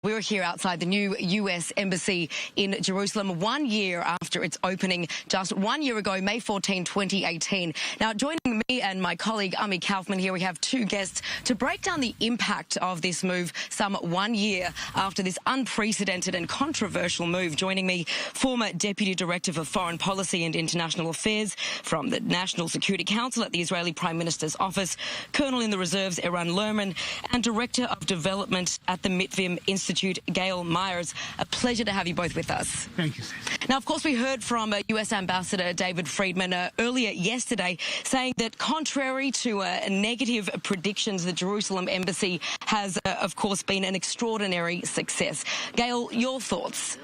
We're here outside the new U.S. Embassy in Jerusalem 1 year after its opening just 1 year ago, May 14, 2018. Now, joining me and my colleague Ami Kaufman here, we have two guests to break down the impact of this move some 1 year after this unprecedented and controversial move. Joining me, former Deputy Director for Foreign Policy and International Affairs from the National Security Council at the Israeli Prime Minister's office, Colonel in the Reserves Eran Lerman, and Director of Development at the Mitvim Institute, Gayle Meyers. A pleasure to have you both with us. Thank you, sir. Now, of course, we heard from U.S. Ambassador David Friedman earlier yesterday saying that contrary to negative predictions, the Jerusalem Embassy has, of course, been an extraordinary success. Gayle, your thoughts?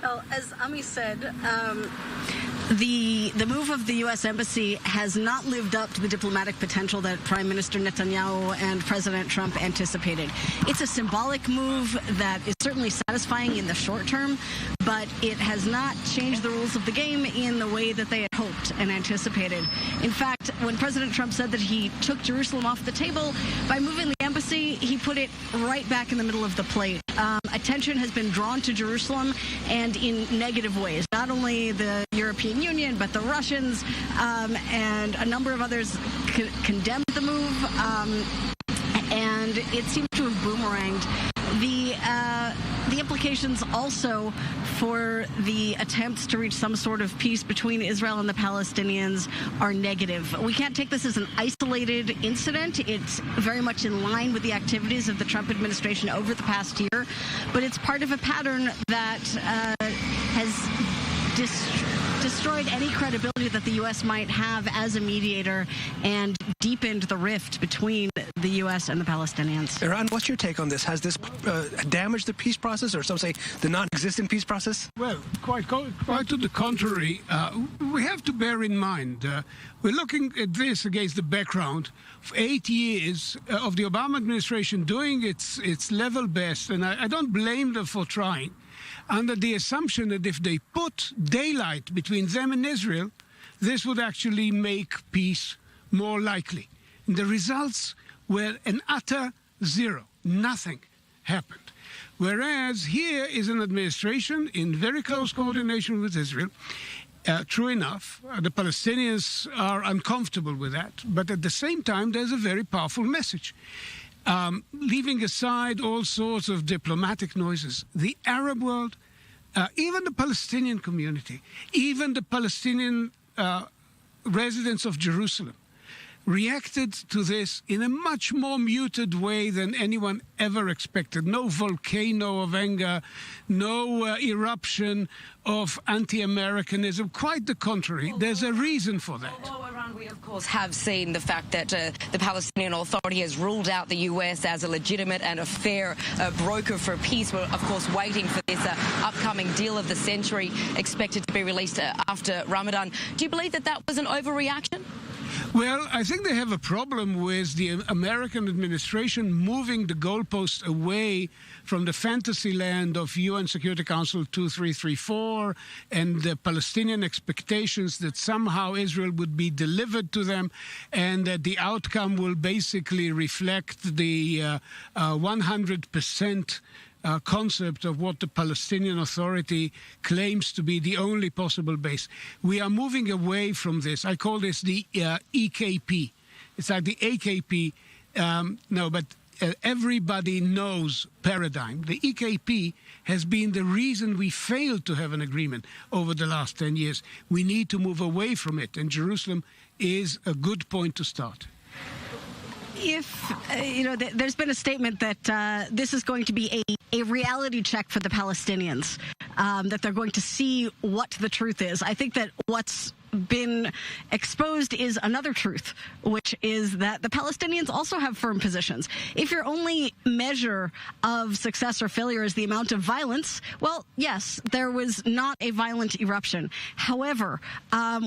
Well, as Ami said, the move of the U.S. Embassy has not lived up to the diplomatic potential that Prime Minister Netanyahu and President Trump anticipated. It's a symbolic move that is certainly satisfying in the short term, but it has not changed the rules of the game in the way that they had hoped and anticipated. In fact, when President Trump said that he took Jerusalem off the table, by moving the embassy, he put it right back in the middle of the plate. Attention has been drawn to Jerusalem, and in negative ways. Not only the European Union, but the Russians and a number of others condemned the move, and it seems to have boomeranged. The implications also for the attempts to reach some sort of peace between Israel and the Palestinians are negative. We can't take this as an isolated incident. It's very much in line with the activities of the Trump administration over the past year, but it's part of a pattern that has destroyed any credibility that the U.S. might have as a mediator and deepened the rift between the U.S. and the Palestinians. Eran, what's your take on this? Has this damaged the peace process, or some say the non-existent peace process? Well, quite to the contrary. We have to bear in mind, we're looking at this against the background of 8 years of the Obama administration doing its level best, and I don't blame them for trying, under the assumption that if they put daylight between them and Israel, this would actually make peace more likely. And the results were an utter zero. Nothing happened. Whereas here is an administration in very close coordination with Israel. True enough, the Palestinians are uncomfortable with that, but at the same time, there's a very powerful message. Leaving aside all sorts of diplomatic noises, the Arab world, even the Palestinian community, even the Palestinian residents of Jerusalem, reacted to this in a much more muted way than anyone ever expected. No volcano of anger, no eruption of anti-Americanism. Quite the contrary. There's a reason for that. Although, Iran, we of course have seen the fact that the Palestinian Authority has ruled out the U.S. as a legitimate and a fair broker for peace. We're, of course, waiting for this upcoming deal of the century expected to be released after Ramadan. Do you believe that that was an overreaction? Well, I think they have a problem with the American administration moving the goalposts away from the fantasy land of UN Security Council 2334 and the Palestinian expectations that somehow Israel would be delivered to them and that the outcome will basically reflect the 100% concept of what the Palestinian Authority claims to be the only possible base. We are moving away from this. I call this the EKP. It's like the AKP. Everybody knows paradigm. The EKP has been the reason we failed to have an agreement over the last 10 years. We need to move away from it, and Jerusalem is a good point to start. If, there's been a statement that this is going to be a reality check for the Palestinians, that they're going to see what the truth is. I think that what's been exposed is another truth, which is that the Palestinians also have firm positions. If your only measure of success or failure is the amount of violence, well, yes, there was not a violent eruption. However,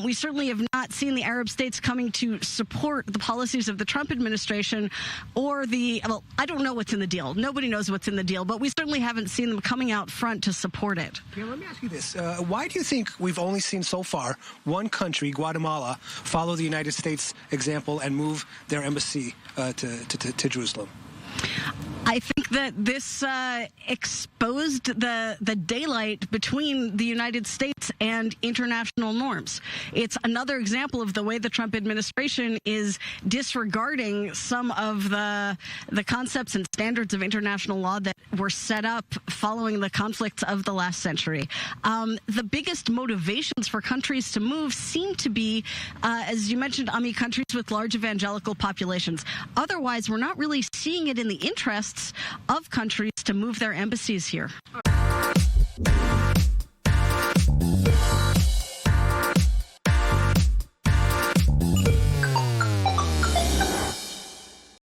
we certainly have not seen the Arab states coming to support the policies of the Trump administration or I don't know what's in the deal. Nobody knows what's in the deal, but we certainly haven't seen them coming out front to support it. Yeah, let me ask you this. Why do you think we've only seen so far one country, Guatemala, follow the United States example and move their embassy to Jerusalem? I think that this exposed the daylight between the United States and international norms. It's another example of the way the Trump administration is disregarding some of the concepts and standards of international law that were set up following the conflicts of the last century. The biggest motivations for countries to move seem to be, as you mentioned, Ami, countries with large evangelical populations. Otherwise, we're not really seeing it in the interests of countries to move their embassies here.